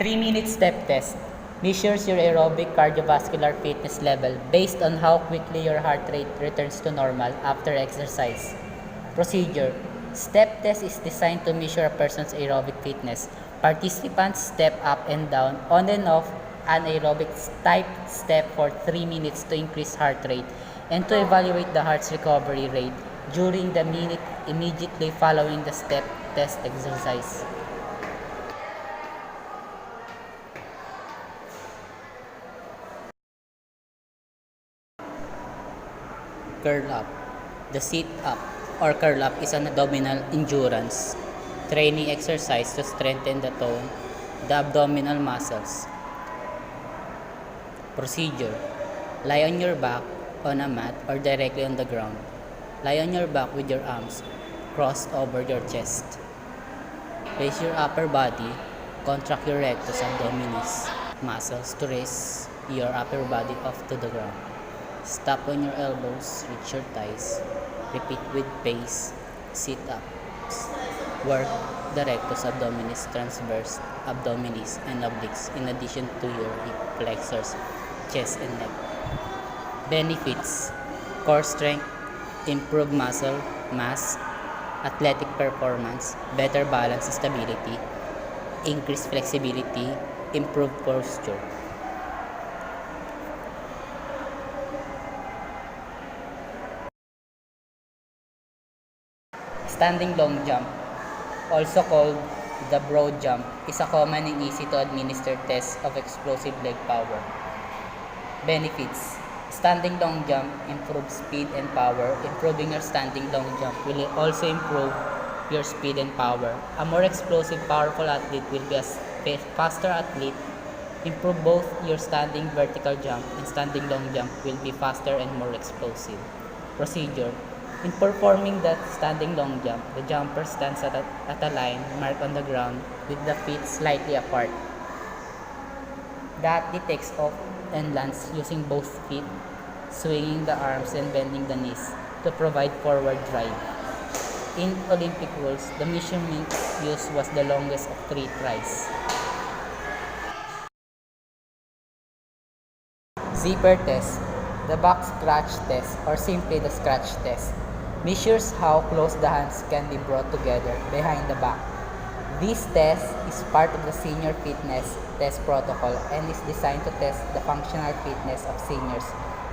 3-minute step test measures your aerobic cardiovascular fitness level based on how quickly your heart rate returns to normal after exercise. Procedure. Step test is designed to measure a person's aerobic fitness. Participants step up and down, on and off anaerobic type step for 3 minutes to increase heart rate and to evaluate the heart's recovery rate during the minute immediately following the step test exercise. Curl up. The sit up or curl up is an abdominal endurance training exercise to strengthen the abdominal muscles. Procedure. Lie on your back on a mat or directly on the ground. Lie on your back with your arms crossed over your chest. Raise your upper body, contract your rectus abdominis muscles to raise your upper body off to the ground. Stop on your elbows, reach your thighs. Repeat with pace, sit-ups. Work the rectus abdominis, transverse abdominis, and obliques in addition to your hip flexors, chest, and neck. Benefits: core strength, improved muscle mass, athletic performance, better balance and stability, increased flexibility, improved posture. Standing long jump, also called the broad jump, is a common and easy to administer test of explosive leg power. Benefits: standing long jump improves speed and power. Improving your standing long jump will also improve your speed and power. A more explosive, powerful athlete will be a faster athlete. Improve both your standing vertical jump and standing long jump will be faster and more explosive. Procedure. In performing the standing long jump, the jumper stands at a line marked on the ground with the feet slightly apart. The athlete takes off and lands using both feet, swinging the arms and bending the knees to provide forward drive. In Olympic rules, the measurement used was the longest of 3 tries. Zipper test, the back scratch test, or simply the scratch test, measures how close the hands can be brought together behind the back. This test is part of the senior fitness test protocol and is designed to test the functional fitness of seniors.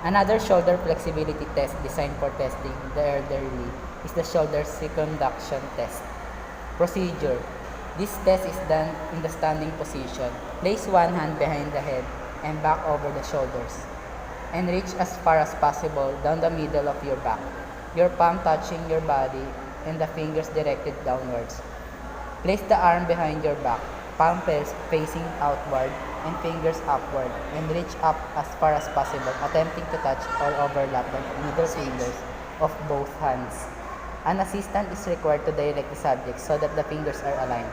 Another shoulder flexibility test designed for testing the elderly is the shoulder circumduction test. Procedure. This test is done in the standing position. Place one hand behind the head and back over the shoulders, and reach as far as possible down the middle of your back, your palm touching your body and the fingers directed downwards. Place the arm behind your back, palm facing outward and fingers upward, and reach up as far as possible, attempting to touch or overlap the middle fingers of both hands. An assistant is required to direct the subject so that the fingers are aligned,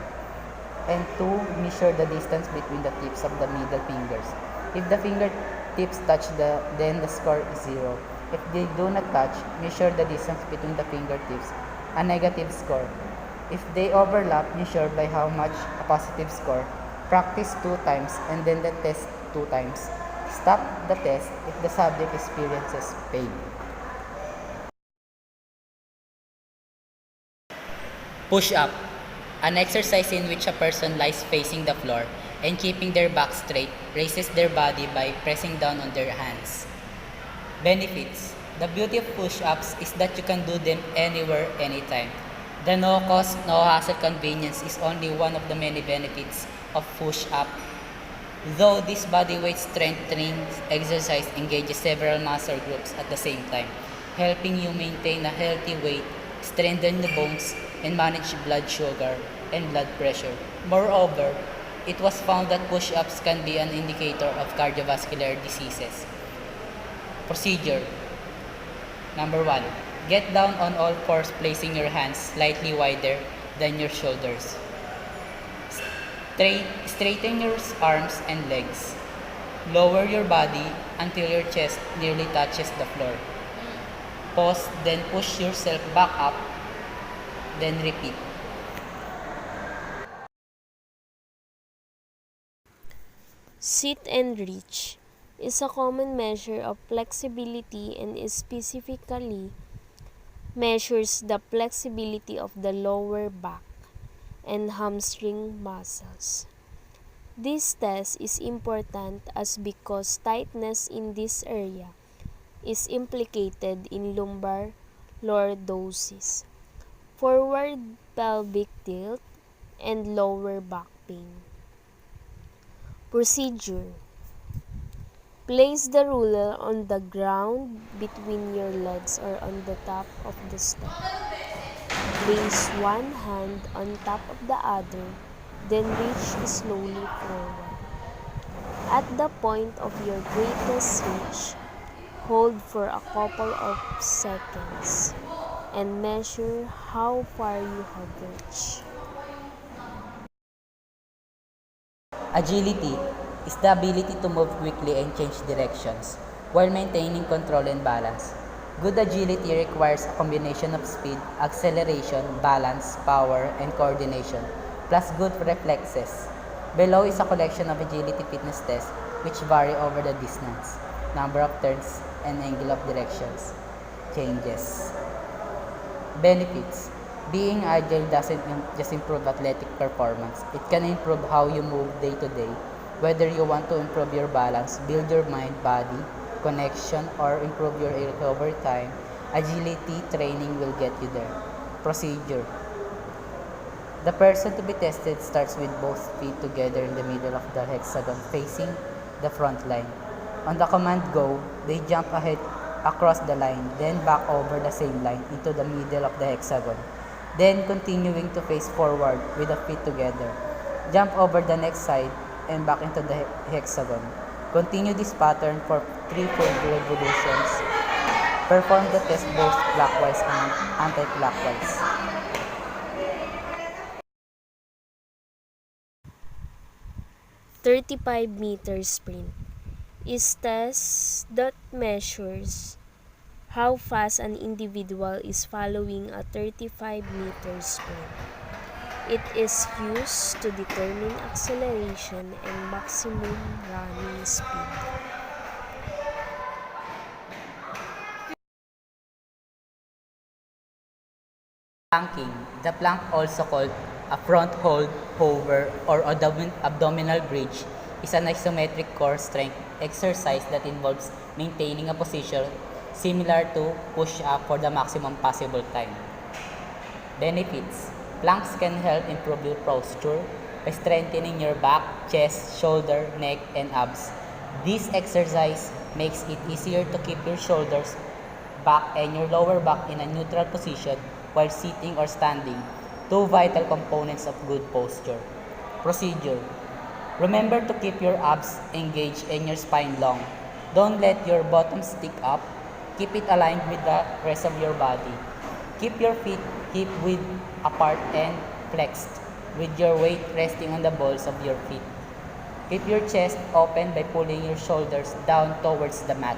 and 2. Measure the distance between the tips of the middle fingers. If the fingertips touch then the score is 0. If they do not touch, measure the distance between the fingertips, a negative score. If they overlap, measure by how much, a positive score. Practice 2 times and then the test 2 times. Stop the test if the subject experiences pain. Push up, an exercise in which a person lies facing the floor and keeping their back straight, raises their body by pressing down on their hands. Benefits. The beauty of push-ups is that you can do them anywhere, anytime. The no-cost, no-hassle convenience is only one of the many benefits of push-up. Though this bodyweight strength training exercise engages several muscle groups at the same time, helping you maintain a healthy weight, strengthen the bones, and manage blood sugar and blood pressure. Moreover, it was found that push-ups can be an indicator of cardiovascular diseases. Procedure. Number 1. Get down on all fours, placing your hands slightly wider than your shoulders. Straighten your arms and legs. Lower your body until your chest nearly touches the floor. Pause, then push yourself back up, then repeat. Sit and reach is a common measure of flexibility and specifically measures the flexibility of the lower back and hamstring muscles. This test is important as because tightness in this area is implicated in lumbar lordosis, forward pelvic tilt, and lower back pain. Procedure: place the ruler on the ground between your legs or on the top of the step. Place one hand on top of the other, then reach slowly forward. At the point of your greatest reach, hold for a couple of seconds and measure how far you have reached. Agility is the ability to move quickly and change directions while maintaining control and balance. Good agility requires a combination of speed, acceleration, balance, power, and coordination, plus good reflexes. Below is a collection of agility fitness tests which vary over the distance, number of turns, and angle of directions changes. Benefits: being agile doesn't just improve athletic performance, it can improve how you move day to day. Whether you want to improve your balance, build your mind body connection, or improve your recovery time, agility training will get you there. Procedure: the person to be tested starts with both feet together in the middle of the hexagon facing the front line. On the command go, they jump ahead across the line, then back over the same line into the middle of the hexagon. Then continuing to face forward with the feet together. Jump over the next side and back into the hexagon. Continue this pattern for 3 full revolutions. Perform the test both clockwise and anti-clockwise. 35-meter sprint is test that measures how fast an individual is following a 35-meter sprint. It is used to determine acceleration and maximum running speed. Planking. The plank, also called a front hold, hover, or abdominal bridge, is an isometric core strength exercise that involves maintaining a position similar to push-up for the maximum possible time. Benefits: planks can help improve your posture by strengthening your back, chest, shoulder, neck, and abs. This exercise makes it easier to keep your shoulders back and your lower back in a neutral position while sitting or standing, two vital components of good posture. Procedure: remember to keep your abs engaged and your spine long. Don't let your bottom stick up. Keep it aligned with the rest of your body. Keep your feet hip width apart and flexed, with your weight resting on the balls of your feet. Keep your chest open by pulling your shoulders down towards the mat.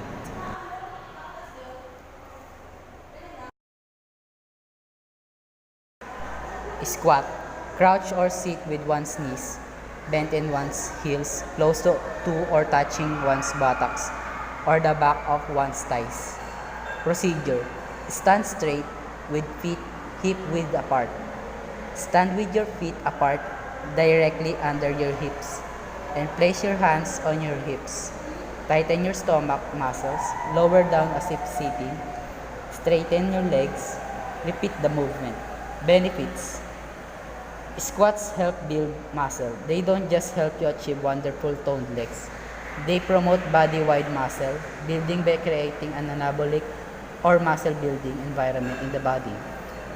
Squat. Crouch or sit with one's knees bent and one's heels close to or touching one's buttocks or the back of one's thighs. Procedure: stand straight with feet hip width apart. Stand with your feet apart directly under your hips and place your hands on your hips. Tighten your stomach muscles, lower down as if sitting. Straighten your legs. Repeat the movement. Benefits: squats help build muscle. They don't just help you achieve wonderful toned legs. They promote body-wide muscle building by creating an anabolic or muscle building environment in the body.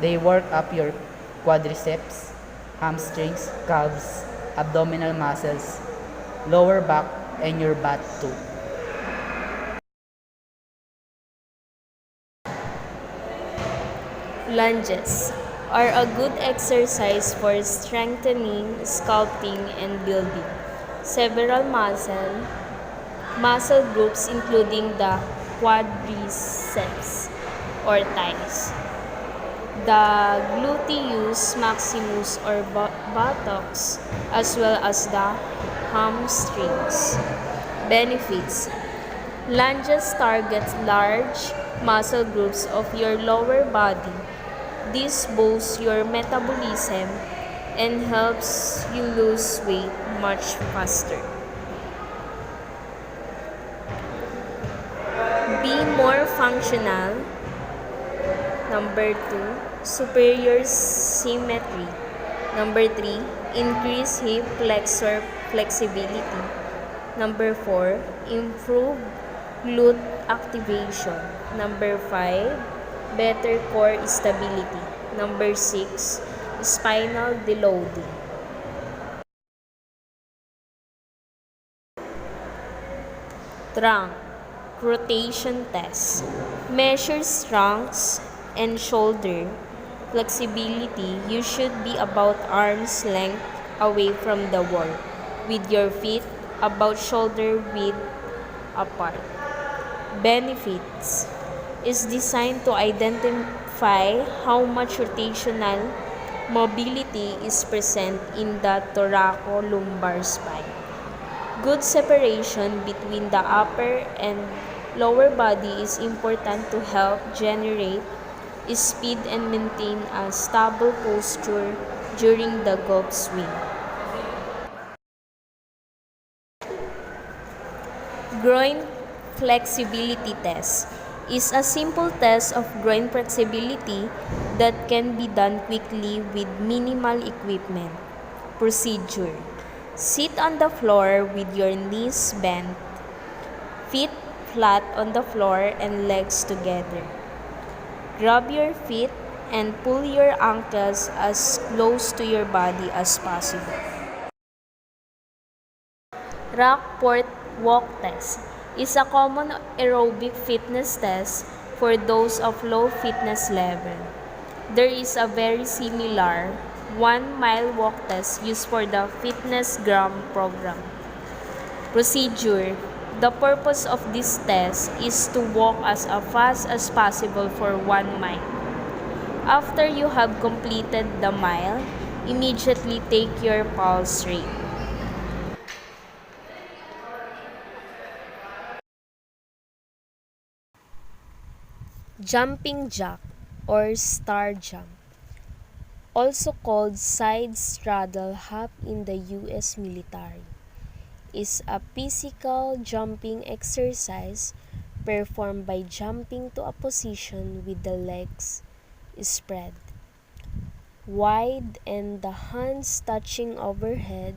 They work up your quadriceps, hamstrings, calves, abdominal muscles, lower back, and your butt too. Lunges are a good exercise for strengthening, sculpting, and building several muscle groups including the quadriceps or thighs. the gluteus maximus or buttocks, as well as the hamstrings. Benefits: lunges target large muscle groups of your lower body. This boosts your metabolism and helps you lose weight much faster. Be more functional. Number 2, superior symmetry. Number 3, increase hip flexor flexibility. Number 4, improve glute activation. Number 5, better core stability. Number 6, spinal deloading. Trunk rotation test. Measures trunks and shoulder flexibility. You should be about arm's length away from the wall, with your feet about shoulder width apart. Benefits: is designed to identify how much rotational mobility is present in the thoracolumbar spine. Good separation between the upper and lower body is important to help generate speed and maintain a stable posture during the golf swing. Groin flexibility test is a simple test of groin flexibility that can be done quickly with minimal equipment. Procedure: sit on the floor with your knees bent, feet flat on the floor and legs together. Grab your feet and pull your ankles as close to your body as possible. Rockport walk test is a common aerobic fitness test for those of low fitness level. There is a very similar 1-mile walk test used for the Fitness Gram program. Procedure: the purpose of this test is to walk as fast as possible for 1 mile. After you have completed the mile, immediately take your pulse rate. Jumping jack or star jump, also called side straddle hop in the U.S. military, is a physical jumping exercise performed by jumping to a position with the legs spread wide and the hands touching overhead,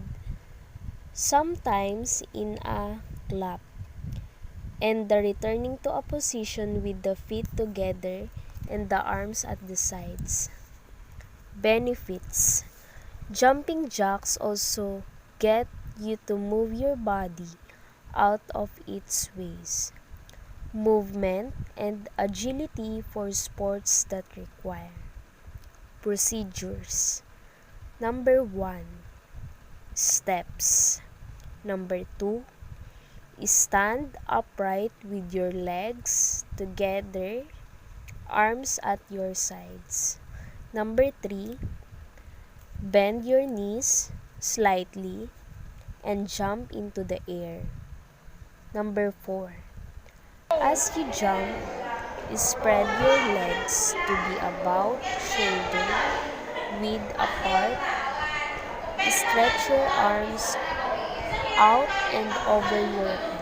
sometimes in a clap, and the returning to a position with the feet together and the arms at the sides. Benefits: jumping jacks also get you to move your body out of its ways. Movement and agility for sports that require. Procedures: number 1, steps. Number 2, stand upright with your legs together, arms at your sides. Number 3, bend your knees slightly and jump into the air. Number 4, as you jump, spread your legs to be about shoulder width apart. Stretch your arms out and over your head.